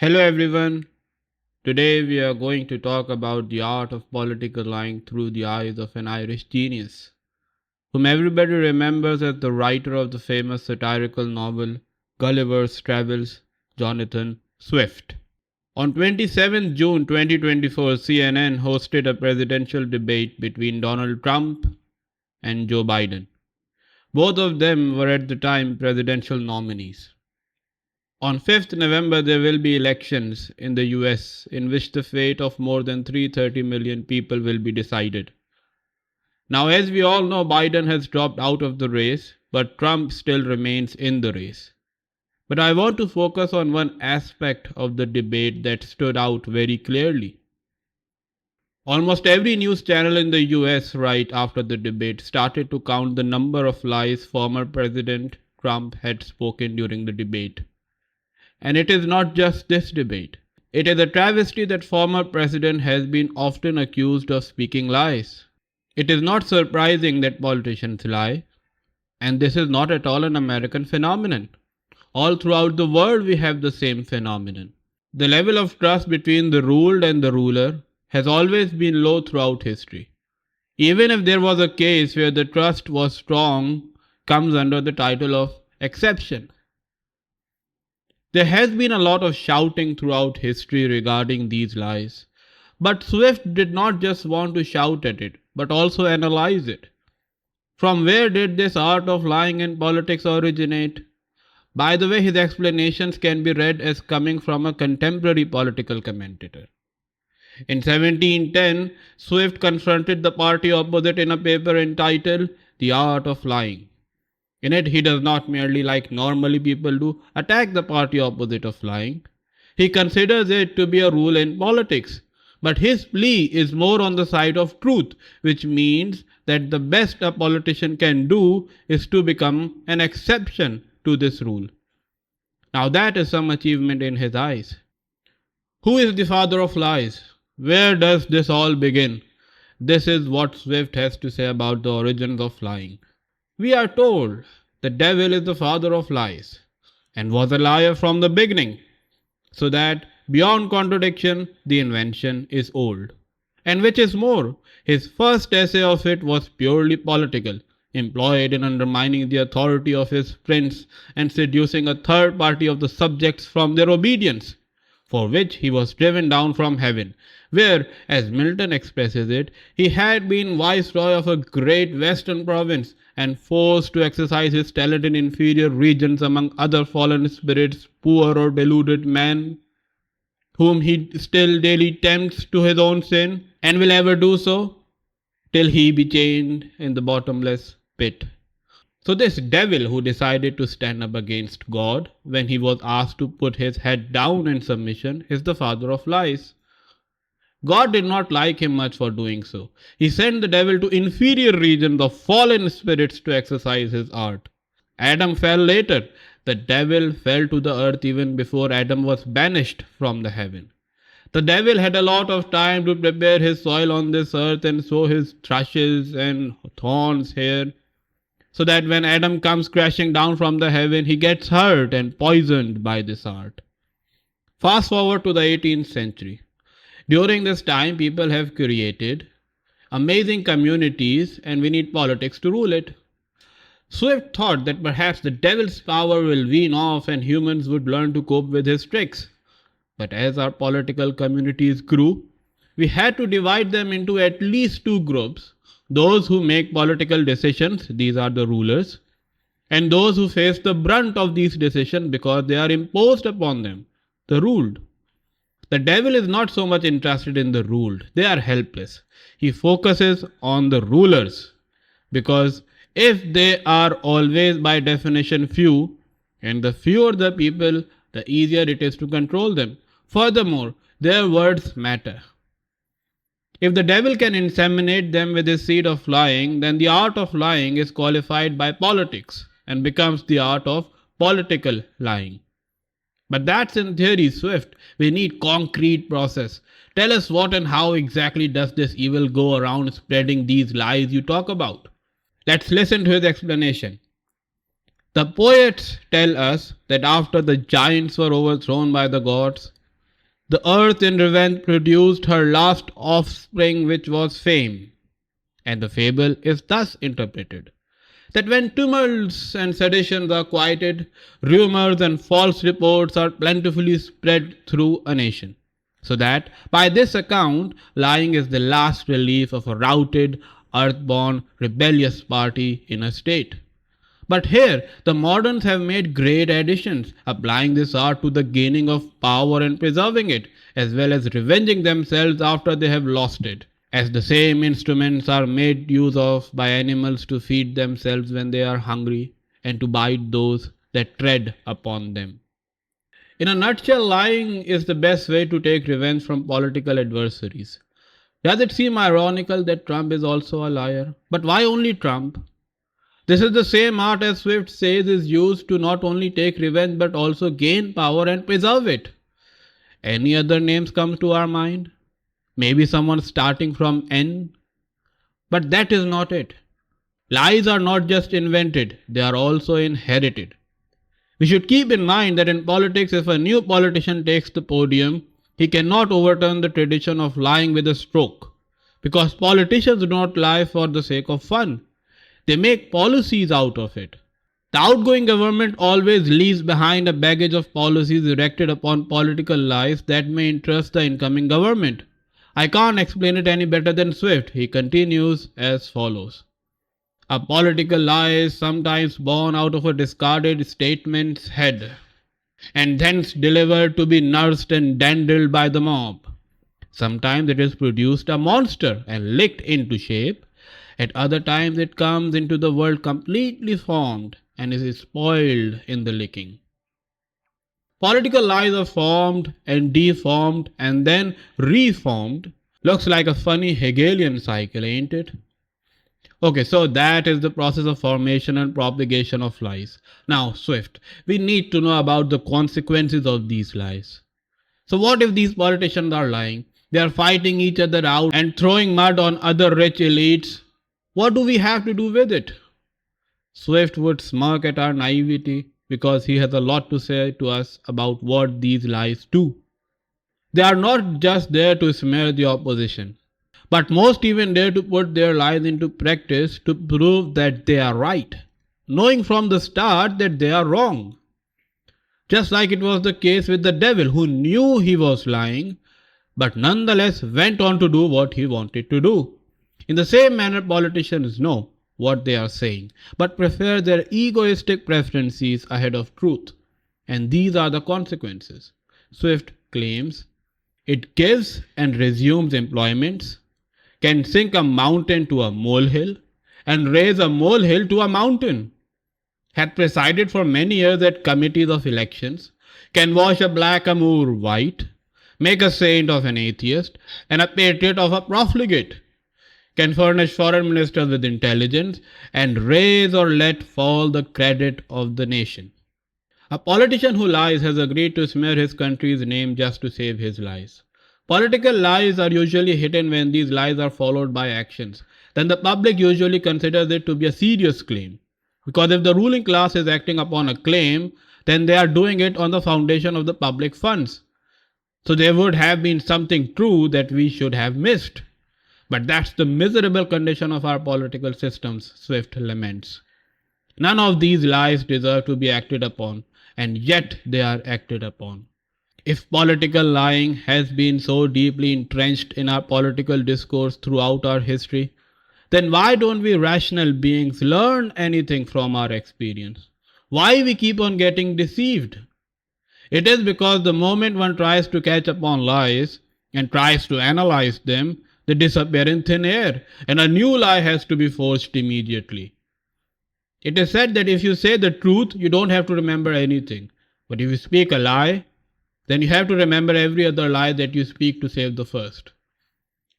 Hello everyone. Today we are going to talk about the art of political lying through the eyes of an Irish genius, whom everybody remembers as the writer of the famous satirical novel Gulliver's Travels, Jonathan Swift. On 27 June 2024, CNN hosted a presidential debate between Donald Trump and Joe Biden. Both of them were at the time presidential nominees. On 5th November, there will be elections in the US in which the fate of more than 330 million people will be decided. Now, as we all know, Biden has dropped out of the race, but Trump still remains in the race. But I want to focus on one aspect of the debate that stood out very clearly. Almost every news channel in the US right after the debate started to count the number of lies former President Trump had spoken during the debate. And it is not just this debate. It is a travesty that former president has been often accused of speaking lies. It is not surprising that politicians lie, and this is not at all an American phenomenon. All throughout the world we have the same phenomenon. The level of trust between the ruled and the ruler has always been low throughout history. Even if there was a case where the trust was strong, comes under the title of exception. There has been a lot of shouting throughout history regarding these lies. But Swift did not just want to shout at it, but also analyze it. From where did this art of lying in politics originate? By the way, his explanations can be read as coming from a contemporary political commentator. In 1710, Swift confronted the party opposite in a paper entitled The Art of Lying. In it, he does not merely, like normally people do, attack the party opposite of lying. He considers it to be a rule in politics. But his plea is more on the side of truth, which means that the best a politician can do is to become an exception to this rule. Now that is some achievement in his eyes. Who is the father of lies? Where does this all begin? This is what Swift has to say about the origins of lying. We are told the devil is the father of lies and was a liar from the beginning, so that beyond contradiction the invention is old. And which is more, his first essay of it was purely political, employed in undermining the authority of his prince and seducing a third party of the subjects from their obedience, for which he was driven down from heaven, where, as Milton expresses it, he had been viceroy of a great western province and forced to exercise his talent in inferior regions among other fallen spirits, poor or deluded men, whom he still daily tempts to his own sin, and will ever do so, till he be chained in the bottomless pit. So this devil who decided to stand up against God when he was asked to put his head down in submission is the father of lies. God did not like him much for doing so. He sent the devil to inferior regions of fallen spirits to exercise his art. Adam fell later. The devil fell to the earth even before Adam was banished from the heaven. The devil had a lot of time to prepare his soil on this earth and sow his thrushes and thorns here, so that when Adam comes crashing down from the heaven, he gets hurt and poisoned by this art. Fast forward to the 18th century. During this time, people have created amazing communities and we need politics to rule it. Swift thought that perhaps the devil's power will wean off and humans would learn to cope with his tricks. But as our political communities grew, we had to divide them into at least two groups. Those who make political decisions, these are the rulers, and those who face the brunt of these decisions because they are imposed upon them, the ruled. The devil is not so much interested in the ruled. They are helpless. He focuses on the rulers because if they are always by definition few, and the fewer the people, the easier it is to control them. Furthermore, their words matter. If the devil can inseminate them with his seed of lying, then the art of lying is qualified by politics and becomes the art of political lying. But that's in theory, Swift. We need concrete process. Tell us what and how exactly does this evil go around spreading these lies you talk about. Let's listen to his explanation. The poets tell us that after the giants were overthrown by the gods, The earth in revenge produced her last offspring, which was fame. And the fable is thus interpreted that when tumults and seditions are quieted, rumors and false reports are plentifully spread through a nation. So that, by this account, lying is the last relief of a routed, earthborn, rebellious party in a state. But here, the moderns have made great additions, applying this art to the gaining of power and preserving it, as well as revenging themselves after they have lost it, as the same instruments are made use of by animals to feed themselves when they are hungry, and to bite those that tread upon them. In a nutshell, lying is the best way to take revenge from political adversaries. Does it seem ironical that Trump is also a liar? But why only Trump? This is the same art, as Swift says, is used to not only take revenge but also gain power and preserve it. Any other names come to our mind? Maybe someone starting from N? But that is not it. Lies are not just invented, they are also inherited. We should keep in mind that in politics, if a new politician takes the podium, he cannot overturn the tradition of lying with a stroke. Because politicians do not lie for the sake of fun. They make policies out of it. The outgoing government always leaves behind a baggage of policies erected upon political lies that may interest the incoming government. I can't explain it any better than Swift. He continues as follows. A political lie is sometimes born out of a discarded statement's head, and thence delivered to be nursed and dandled by the mob. Sometimes it is produced a monster and licked into shape. At other times it comes into the world completely formed and is spoiled in the licking. Political lies are formed and deformed and then reformed. Looks like a funny Hegelian cycle, ain't it? Okay, so that is the process of formation and propagation of lies. Now, Swift, we need to know about the consequences of these lies. So what if these politicians are lying? They are fighting each other out and throwing mud on other rich elites. What do we have to do with it? Swift would smirk at our naivety because he has a lot to say to us about what these lies do. They are not just there to smear the opposition, but most even dare to put their lies into practice to prove that they are right, knowing from the start that they are wrong. Just like it was the case with the devil, who knew he was lying, but nonetheless went on to do what he wanted to do. In the same manner, politicians know what they are saying, but prefer their egoistic preferences ahead of truth. And these are the consequences. Swift claims it gives and resumes employments, can sink a mountain to a molehill, and raise a molehill to a mountain, had presided for many years at committees of elections, can wash a blackamoor white, make a saint of an atheist, and a patriot of a profligate, can furnish foreign ministers with intelligence, and raise or let fall the credit of the nation. A politician who lies has agreed to smear his country's name just to save his lies. Political lies are usually hidden when these lies are followed by actions. Then the public usually considers it to be a serious claim. Because if the ruling class is acting upon a claim, then they are doing it on the foundation of the public funds. So there would have been something true that we should have missed. But that's the miserable condition of our political systems, Swift laments. None of these lies deserve to be acted upon, and yet they are acted upon. If political lying has been so deeply entrenched in our political discourse throughout our history, then why don't we rational beings learn anything from our experience? Why we keep on getting deceived? It is because the moment one tries to catch upon lies and tries to analyze them, they disappear in thin air, and a new lie has to be forged immediately. It is said that if you say the truth, you don't have to remember anything. But if you speak a lie, then you have to remember every other lie that you speak to save the first.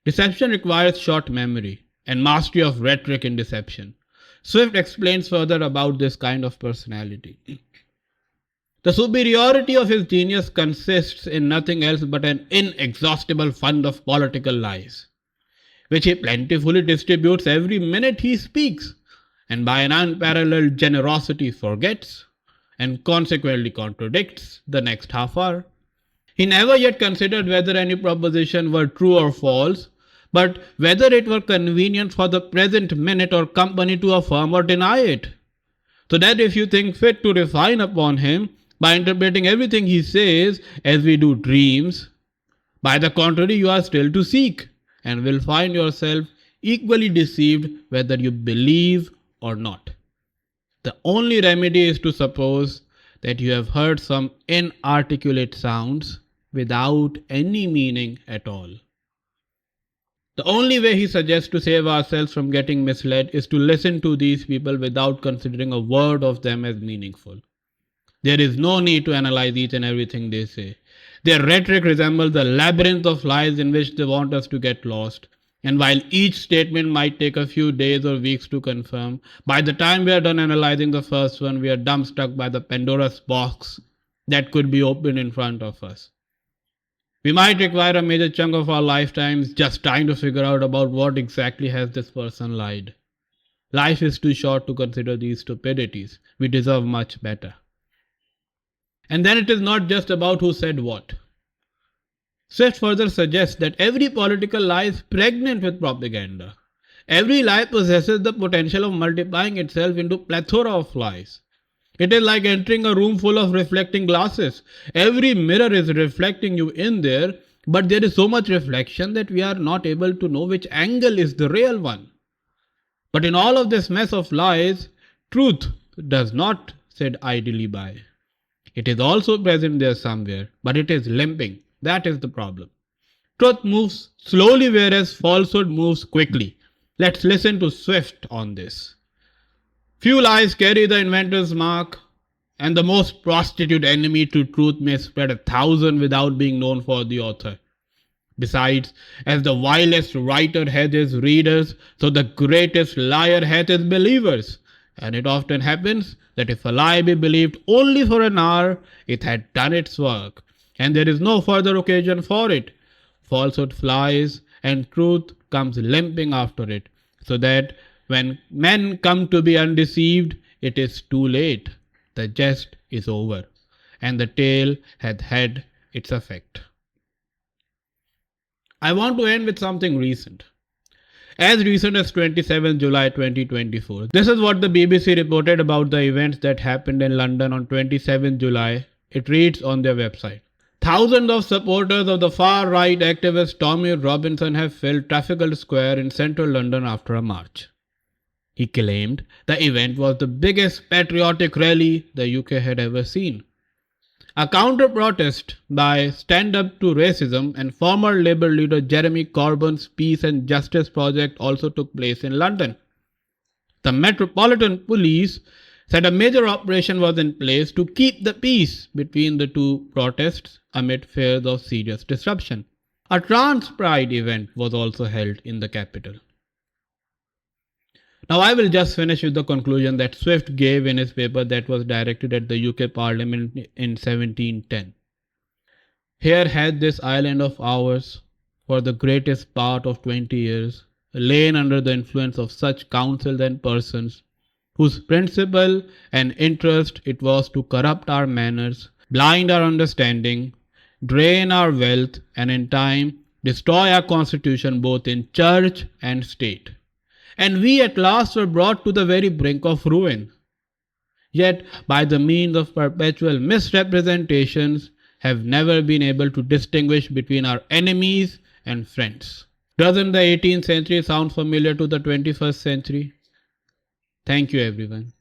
Deception requires short memory and mastery of rhetoric in deception. Swift explains further about this kind of personality. The superiority of his genius consists in nothing else but an inexhaustible fund of political lies, which he plentifully distributes every minute he speaks, and by an unparalleled generosity forgets, and consequently contradicts the next half hour. He never yet considered whether any proposition were true or false, but whether it were convenient for the present minute or company to affirm or deny it. So that if you think fit to refine upon him by interpreting everything he says as we do dreams, by the contrary, you are still to seek and will find yourself equally deceived whether you believe or not. The only remedy is to suppose that you have heard some inarticulate sounds without any meaning at all. The only way he suggests to save ourselves from getting misled is to listen to these people without considering a word of them as meaningful. There is no need to analyze each and everything they say. Their rhetoric resembles the labyrinth of lies in which they want us to get lost. And while each statement might take a few days or weeks to confirm, by the time we are done analyzing the first one, we are dumbstruck by the Pandora's box that could be opened in front of us. We might require a major chunk of our lifetimes just trying to figure out about what exactly has this person lied. Life is too short to consider these stupidities. We deserve much better. And then it is not just about who said what. Swift further suggests that every political lie is pregnant with propaganda. Every lie possesses the potential of multiplying itself into a plethora of lies. It is like entering a room full of reflecting glasses. Every mirror is reflecting you in there, but there is so much reflection that we are not able to know which angle is the real one. But in all of this mess of lies, truth does not sit idly by. It is also present there somewhere, but it is limping. That is the problem. Truth moves slowly, whereas falsehood moves quickly. Let's listen to Swift on this. Few lies carry the inventor's mark, and the most prostitute enemy to truth may spread 1,000 without being known for the author. Besides, as the vilest writer hath his readers, so the greatest liar hath his believers. And it often happens that if a lie be believed only for an hour, it had done its work, and there is no further occasion for it. Falsehood flies, and truth comes limping after it, so that when men come to be undeceived, it is too late. The jest is over, and the tale hath had its effect. I want to end with something recent. As recent as 27 July 2024. This is what the BBC reported about the events that happened in London on 27 July. It reads on their website. Thousands of supporters of the far-right activist Tommy Robinson have filled Trafalgar Square in central London after a march. He claimed the event was the biggest patriotic rally the UK had ever seen. A counter-protest by Stand Up to Racism and former Labour leader Jeremy Corbyn's Peace and Justice Project also took place in London. The Metropolitan Police said a major operation was in place to keep the peace between the two protests amid fears of serious disruption. A trans pride event was also held in the capital. Now I will just finish with the conclusion that Swift gave in his paper that was directed at the UK Parliament in 1710. Here had this island of ours, for the greatest part of 20 years, lain under the influence of such councils and persons, whose principle and interest it was to corrupt our manners, blind our understanding, drain our wealth, and in time destroy our constitution both in church and state. And we at last were brought to the very brink of ruin. Yet, by the means of perpetual misrepresentations, have never been able to distinguish between our enemies and friends. Doesn't the 18th century sound familiar to the 21st century? Thank you, everyone.